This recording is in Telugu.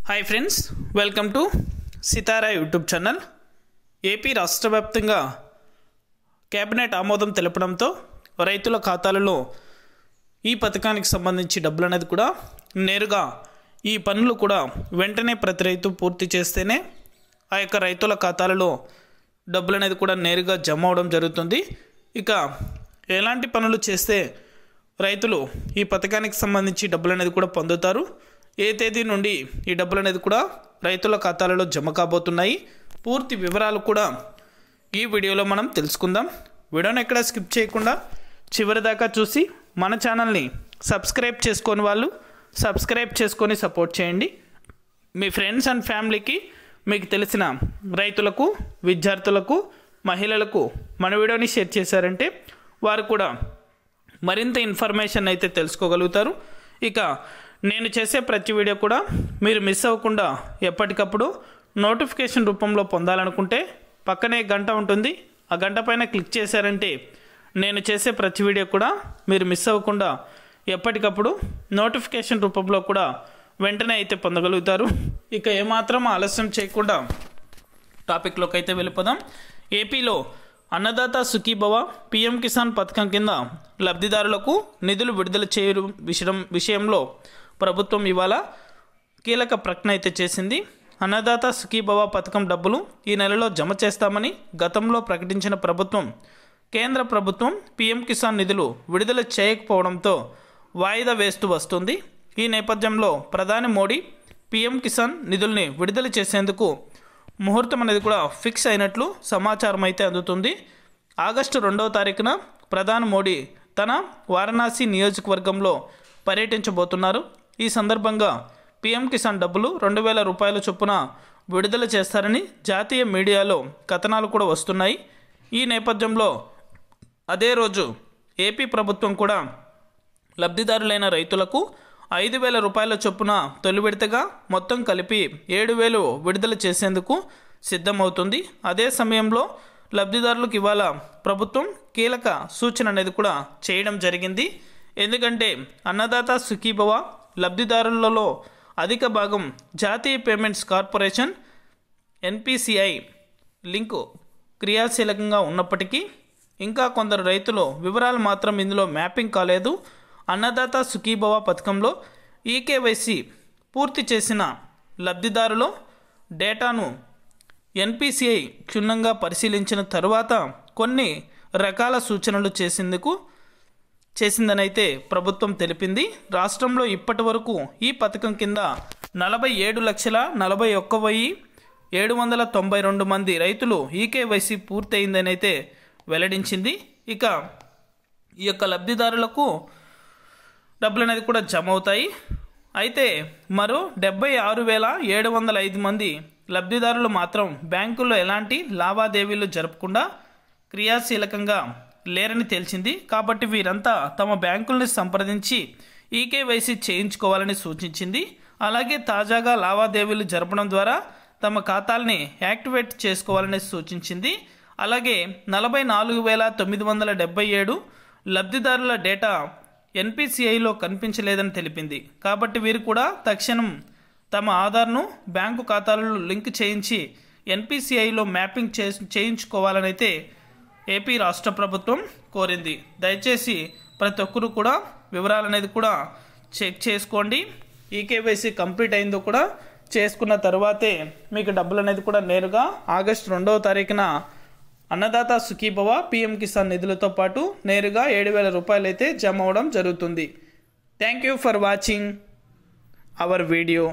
Hi friends, welcome to Sitara YouTube channel. AP రాష్ట్ర వ్యాప్తంగా కేబినెట్ ఆమోదం తెలపడంతో రైతుల ఖాతాలలో ఈ పథకానికి సంబంధించి డబ్బులు అనేది కూడా నేరుగా ఈ పనులు కూడా వెంటనే ప్రతి రైతు పూర్తి చేస్తేనే ఆ యొక్క రైతుల ఖాతాలలో డబ్బులు అనేది కూడా నేరుగా జమ అవడం జరుగుతుంది. ఇక ఎలాంటి పనులు చేస్తే రైతులు ఈ పథకానికి సంబంధించి డబ్బులు అనేది కూడా పొందుతారు, ఏ తేదీ నుండి ఈ డబ్బులు అనేది కూడా రైతుల ఖాతాలలో జమ కాబోతున్నాయి, పూర్తి వివరాలు కూడా ఈ వీడియోలో మనం తెలుసుకుందాం. వీడియోని ఎక్కడ స్కిప్ చేయకుండా చివరి దాకా చూసి మన ఛానల్ని సబ్స్క్రైబ్ చేసుకొని వాళ్ళు సబ్స్క్రైబ్ చేసుకొని సపోర్ట్ చేయండి. మీ ఫ్రెండ్స్ అండ్ ఫ్యామిలీకి, మీకు తెలిసిన రైతులకు, విద్యార్థులకు, మహిళలకు మన వీడియోని షేర్ చేశారంటే వారు కూడా మరింత ఇన్ఫర్మేషన్ అయితే తెలుసుకోగలుగుతారు. ఇక నేను చేసే ప్రతి వీడియో కూడా మీరు మిస్ అవ్వకుండా ఎప్పటికప్పుడు నోటిఫికేషన్ రూపంలో పొందాలనుకుంటే పక్కనే గంట ఉంటుంది, ఆ గంట పైన క్లిక్ చేశారంటే నేను చేసే ప్రతి వీడియో కూడా మీరు మిస్ అవ్వకుండా ఎప్పటికప్పుడు నోటిఫికేషన్ రూపంలో కూడా వెంటనే అయితే పొందగలుగుతారు. ఇక ఏమాత్రం ఆలస్యం చేయకుండా టాపిక్లోకి అయితే వెళ్ళిపోదాం. ఏపీలో అన్నదాత సుఖీభవ పీఎం కిసాన్ పథకం కింద లబ్ధిదారులకు నిధులు విడుదల చేయడం విషయంలో ప్రభుత్వం ఇవాళ కీలక ప్రకటన అయితే చేసింది. అన్నదాత సుఖీభవ పథకం డబ్బులు ఈ నెలలో జమ చేస్తామని గతంలో ప్రకటించిన ప్రభుత్వం, కేంద్ర ప్రభుత్వం పీఎం కిసాన్ నిధులు విడుదల చేయకపోవడంతో వాయిదా వేస్తూ వస్తుంది. ఈ నేపథ్యంలో ప్రధాని మోడీ పీఎం కిసాన్ నిధుల్ని విడుదల చేసేందుకు ముహూర్తం అనేది కూడా ఫిక్స్ అయినట్లు సమాచారం అయితే అందుతుంది. ఆగస్టు 2వ తారీఖున ప్రధాని మోడీ తన వారణాసి నియోజకవర్గంలో పర్యటించబోతున్నారు. ఈ సందర్భంగా పీఎం కిసాన్ డబ్బులు 2,000 రూపాయల చొప్పున విడుదల చేస్తారని జాతీయ మీడియాలో కథనాలు కూడా వస్తున్నాయి. ఈ నేపథ్యంలో అదే రోజు ఏపీ ప్రభుత్వం కూడా లబ్ధిదారులైన రైతులకు 5,000 రూపాయల చొప్పున తొలి విడతగా మొత్తం కలిపి 7,000 విడుదల చేసేందుకు సిద్ధమవుతుంది. అదే సమయంలో లబ్ధిదారులకు ఇవాళ ప్రభుత్వం కీలక సూచన అనేది కూడా చేయడం జరిగింది. ఎందుకంటే అన్నదాత సుఖీభవ లబ్ధిదారులలో అధిక భాగం జాతీయ పేమెంట్స్ కార్పొరేషన్ ఎన్పిసిఐ లింకు క్రియాశీలకంగా ఉన్నప్పటికీ ఇంకా కొందరు రైతులు వివరాలు మాత్రం ఇందులో మ్యాపింగ్ కాలేదు. అన్నదాత సుఖీభవ పథకంలో ఈకేవైసీ పూర్తి చేసిన లబ్ధిదారుల డేటాను ఎన్పిసిఐ క్షుణ్ణంగా పరిశీలించిన తరువాత కొన్ని రకాల సూచనలు చేసిందనైతే ప్రభుత్వం తెలిపింది. రాష్ట్రంలో ఇప్పటి వరకు ఈ పథకం కింద 47,41,792 మంది రైతులు ఈకేవైసీ పూర్తయిందని అయితే వెల్లడించింది. ఇక ఈ యొక్క లబ్ధిదారులకు డబ్బులు అనేది కూడా జమ అవుతాయి. అయితే మరో 76,705 మంది లబ్ధిదారులు మాత్రం బ్యాంకుల్లో ఎలాంటి లావాదేవీలు జరపకుండా క్రియాశీలకంగా లేరని తేల్చింది. కాబట్టి వీరంతా తమ బ్యాంకుల్ని సంప్రదించి ఈకేవైసీ చేయించుకోవాలని సూచించింది. అలాగే తాజాగా లావాదేవీలు జరపడం ద్వారా తమ ఖాతాల్ని యాక్టివేట్ చేసుకోవాలని సూచించింది. అలాగే 44,977 లబ్ధిదారుల డేటా ఎన్పిసిఐలో కనిపించలేదని తెలిపింది. కాబట్టి వీరు కూడా తక్షణం తమ ఆధార్ను బ్యాంకు ఖాతాలలో లింక్ చేయించి ఎన్పిసిఐలో మ్యాపింగ్ చేయించుకోవాలని అయితే ఏపీ రాష్ట్ర ప్రభుత్వం కోరింది. దయచేసి ప్రతి ఒక్కరు కూడా వివరాలు అనేది కూడా చెక్ చేసుకోండి. ఈకేవైసీ కంప్లీట్ అయిందో కూడా చేసుకున్న తర్వాతే మీకు డబ్బులు అనేది కూడా నేరుగా ఆగస్టు 2వ తారీఖున అన్నదాత సుఖీభవ పీఎం కిసాన్ నిధులతో పాటు నేరుగా 7,000 రూపాయలు అయితే జమ అవడం జరుగుతుంది. Thank you for watching our video.